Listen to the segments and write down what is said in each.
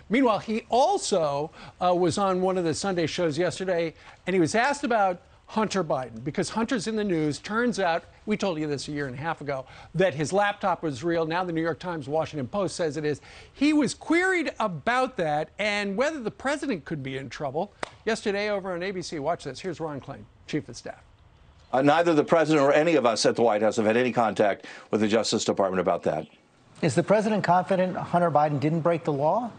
Meanwhile, he also was on one of the Sunday shows yesterday, and he was asked about Hunter Biden, because Hunter's in the news. Turns out, we told you this a year and a half ago, that his laptop was real. Now the New York Times, Washington Post says it is. He was queried about that and whether the president could be in trouble. Yesterday over on ABC, watch this. Here's Ron Klain, Chief of Staff. Neither the president or any of us at the White House have had any contact with the Justice Department about that. Is the president confident Hunter Biden didn't break the law?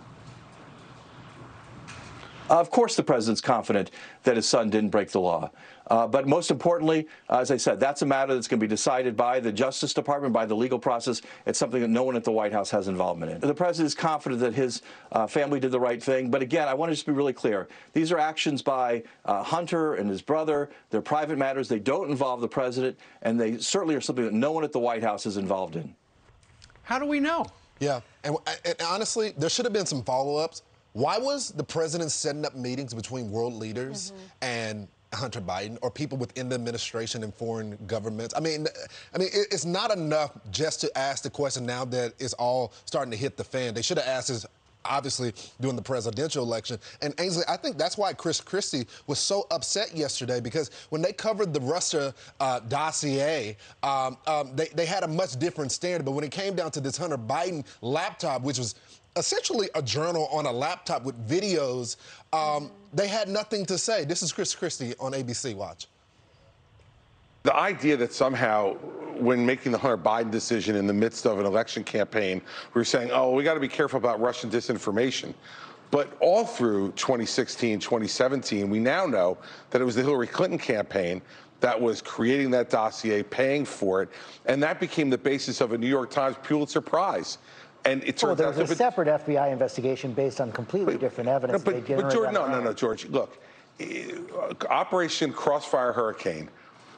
Of course the president's confident that his son didn't break the law. But most importantly, as I said, that's a matter that's going to be decided by the Justice Department, by the legal process. It's something that no one at the White House has involvement in. The president is confident that his family did the right thing. But again, I want to just be really clear. These are actions by Hunter and his brother. They're private matters. They don't involve the president. And they certainly are something that no one at the White House is involved in. How do we know? Yeah. And honestly, there should have been some follow-ups. Why was the president setting up meetings between world leaders and Hunter Biden or people within the administration and foreign governments? I mean, it's not enough just to ask the question now that it's all starting to hit the fan. They should have asked this, obviously, during the presidential election. And Ainsley, I think that's why Christie was so upset yesterday, because when they covered the Russia dossier, they had a much different standard. But when it came down to this Hunter Biden laptop, which was essentially a journal on a laptop with videos, they had nothing to say. This is Christie on ABC. Watch. The idea that somehow, when making the Hunter Biden decision in the midst of an election campaign, we were saying, oh, we got to be careful about Russian disinformation. But all through 2016, 2017, we now know that it was the Hillary Clinton campaign that was creating that dossier, paying for it, and that became the basis of a New York Times Pulitzer Prize. And it turns out there was a separate FBI investigation based on completely different evidence. But George, no, George. Look, Operation Crossfire Hurricane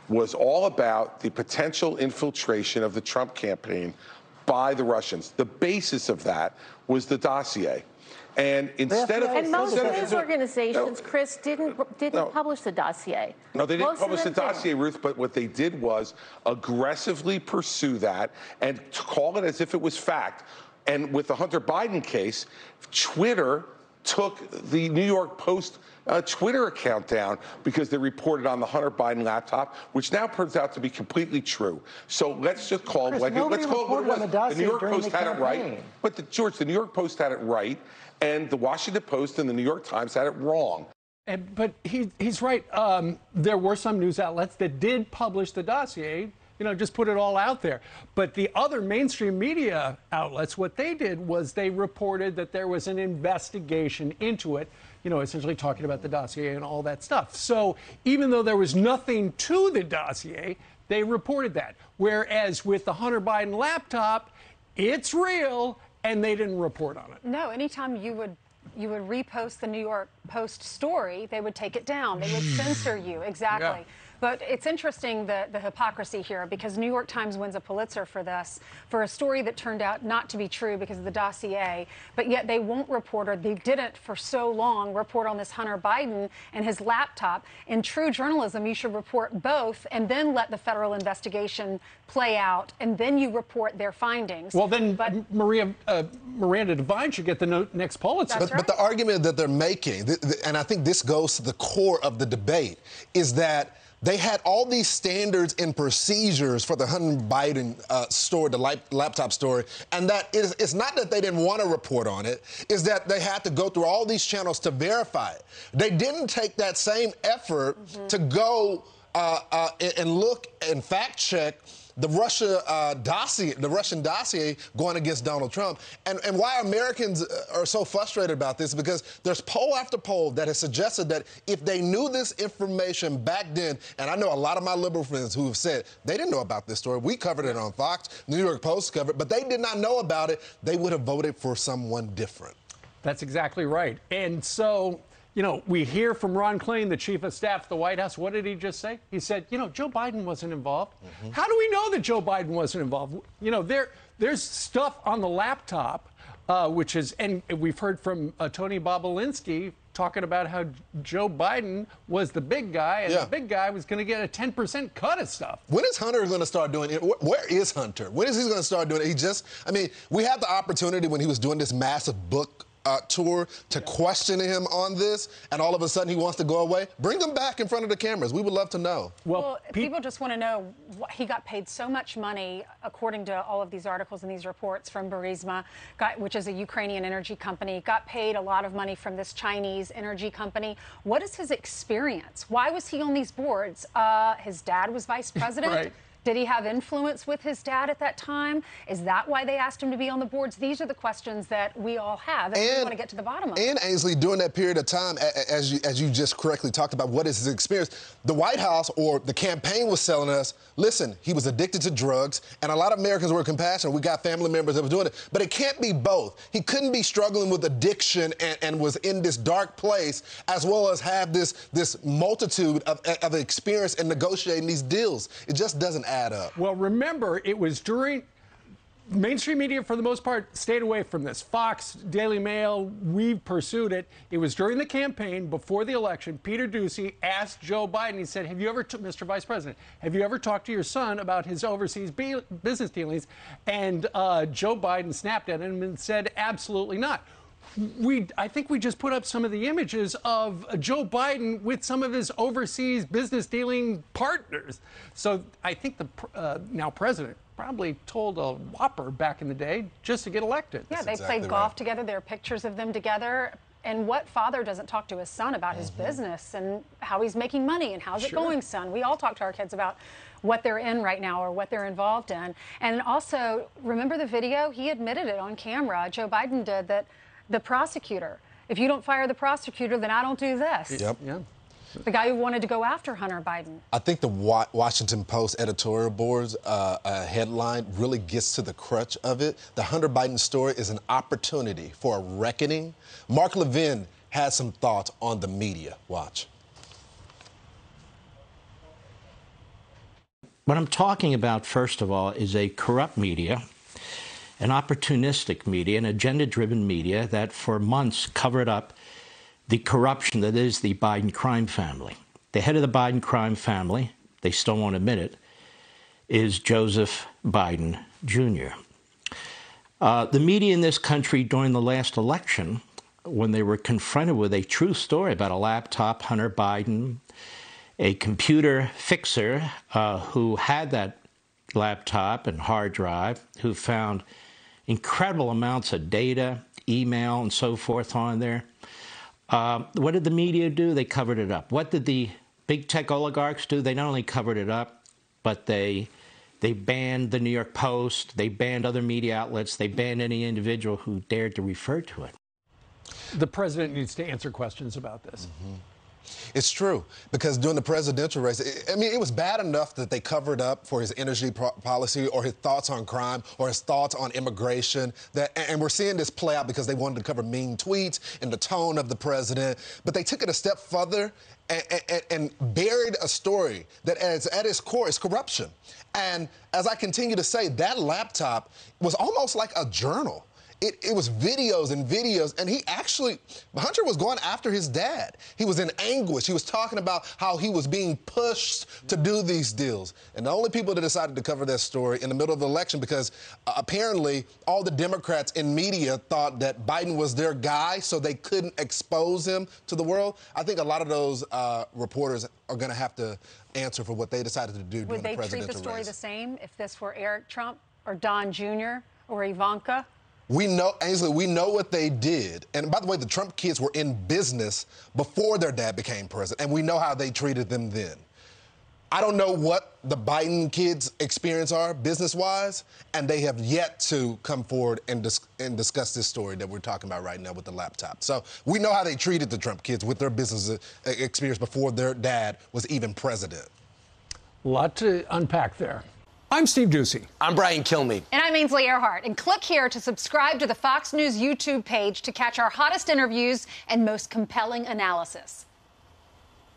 was all about the potential infiltration of the Trump campaign by the Russians. The basis of that was the dossier. And instead of most of these organizations, Chris, didn't publish the dossier. No, they didn't publish the dossier, Ruth, but what they did was aggressively pursue that and call it as if it was fact. And with the Hunter Biden case, Twitter took the New York Post Twitter account down because they reported on the Hunter Biden laptop, which now turns out to be completely true. So let's just call it like let's call it what it was. The New York Post had it right, but George, the New York Post had it right, and the Washington Post and the New York Times had it wrong. But he's right. There were some news outlets that did publish the dossier. You know, just put it all out there. But the other mainstream media outlets, what they did was they reported that there was an investigation into it, you know, essentially talking about the dossier and all that stuff. So even though there was nothing to the dossier, they reported that. Whereas with the Hunter Biden laptop, it's real, and they didn't report on it. No, anytime you would repost the New York Post story, they would take it down. They would censor you. Exactly. Yeah. But it's interesting, the hypocrisy here, because New York Times wins a Pulitzer for this, for a story that turned out not to be true because of the dossier, but yet they won't report, or they didn't for so long, report on this Hunter Biden and his laptop. In true journalism, you should report both and then let the federal investigation play out, and then you report their findings. Well, then Miranda Devine should get the next Pulitzer. But the argument that they're making, and I think this goes to the core of the debate, is that they had all these standards and procedures for the Hunter Biden story, the laptop story, and that it's not that they didn't want to report on it, it's that they had to go through all these channels to verify it. They didn't take that same effort to go and look and fact check the Russian dossier going against Donald Trump. And why Americans are so frustrated about this, because there's poll after poll that has suggested that if they knew this information back then, and I know a lot of my liberal friends who have said they didn't know about this story. We covered it on Fox, New York Post covered it, but they did not know about it. They would have voted for someone different. That's exactly right. And so, you know, we hear from Ron Klain, the chief of staff at the White House. What did he just say? He said, you know, Joe Biden wasn't involved. How do we know that Joe Biden wasn't involved? You know, there's stuff on the laptop, which is, and we've heard from Tony Bobulinski talking about how Joe Biden was the big guy, and the big guy was going to get a 10% cut of stuff. When is Hunter going to start doing it? Where is Hunter? When is he going to start doing it? I mean, we had the opportunity when he was doing this massive book tour to question him on this, and all of a sudden he wants to go away? Bring him back in front of the cameras. We would love to know. Well, people just want to know, he got paid so much money, according to all of these articles and these reports from Burisma, which is a Ukrainian energy company, got paid a lot of money from this Chinese energy company. What is his experience? Why was he on these boards? His dad was vice president. Right. Did he have influence with his dad at that time? Is that why they asked him to be on the boards? These are the questions that we all have, and we want to get to the bottom of it. And Ainsley, during that period of time, as you just correctly talked about, what is his experience? The White House or the campaign was telling us, listen, he was addicted to drugs, and a lot of Americans were compassionate. We got family members that were doing it, but it can't be both. He couldn't be struggling with addiction and was in this dark place, as well as have this multitude of experience in negotiating these deals. It just doesn't add up. Well, remember, it was during mainstream media, for the most part, stayed away from this. Fox, Daily Mail, we pursued it. It was during the campaign, before the election. Peter Doocy asked Joe Biden, he said, have you ever, Mr. Vice President, have you ever talked to your son about his overseas business dealings? And Joe Biden snapped at him and said, absolutely not. I think we just put up some of the images of Joe Biden with some of his overseas business dealing partners. So I think the now president probably told a whopper back in the day just to get elected. Yeah, they played golf together. There are pictures of them together. And what father doesn't talk to his son about his business and how he's making money and how's it going, son? We all talk to our kids about what they're in right now or what they're involved in. And also, remember the video? He admitted it on camera. Joe Biden did that. The prosecutor. If you don't fire the prosecutor, then I don't do this. Yep. Yeah. The guy who wanted to go after Hunter Biden. I think the Washington Post editorial board's headline really gets to the crutch of it. The Hunter Biden story is an opportunity for a reckoning. Mark Levin has some thoughts on the media. Watch. What I'm talking about, first of all, is a corrupt media, an opportunistic media, an agenda-driven media that for months covered up the corruption that is the Biden crime family. The head of the Biden crime family, they still won't admit it, is Joseph Biden Jr. The media in this country during the last election, when they were confronted with a true story about a laptop, Hunter Biden, a computer fixer who had that laptop and hard drive, who found incredible amounts of data, email, and so forth on there. What did the media do? They covered it up. What did the big tech oligarchs do? They not only covered it up, but they banned the New York Post, they banned other media outlets, they banned any individual who dared to refer to it. The president needs to answer questions about this. It's true, because during the presidential race, it was bad enough that they covered up for his energy policy or his thoughts on crime or his thoughts on immigration. And we're seeing this play out because they wanted to cover mean tweets and the tone of the president. But they took it a step further and buried a story that at its core is corruption. And as I continue to say, that laptop was almost like a journal. It was videos and videos, and Hunter was going after his dad. He was in anguish. He was talking about how he was being pushed to do these deals. And the only people that decided to cover that story in the middle of the election, because apparently all the Democrats in media thought that Biden was their guy, so they couldn't expose him to the world. I think a lot of those reporters are going to have to answer for what they decided to do during the presidential race. Would they treat the story the same if this were Eric Trump or Don Jr. or Ivanka? We know, Ainsley, we know what they did. And by the way, the Trump kids were in business before their dad became president, and we know how they treated them then. I don't know what the Biden kids' experience are business-wise, and they have yet to come forward and discuss this story that we're talking about right now with the laptop. So we know how they treated the Trump kids with their business experience before their dad was even president. A lot to unpack there. I'm Steve Doocy. I'm Brian Kilmeade. And I'm Ainsley Earhart. And click here to subscribe to the Fox News YouTube page to catch our hottest interviews and most compelling analysis.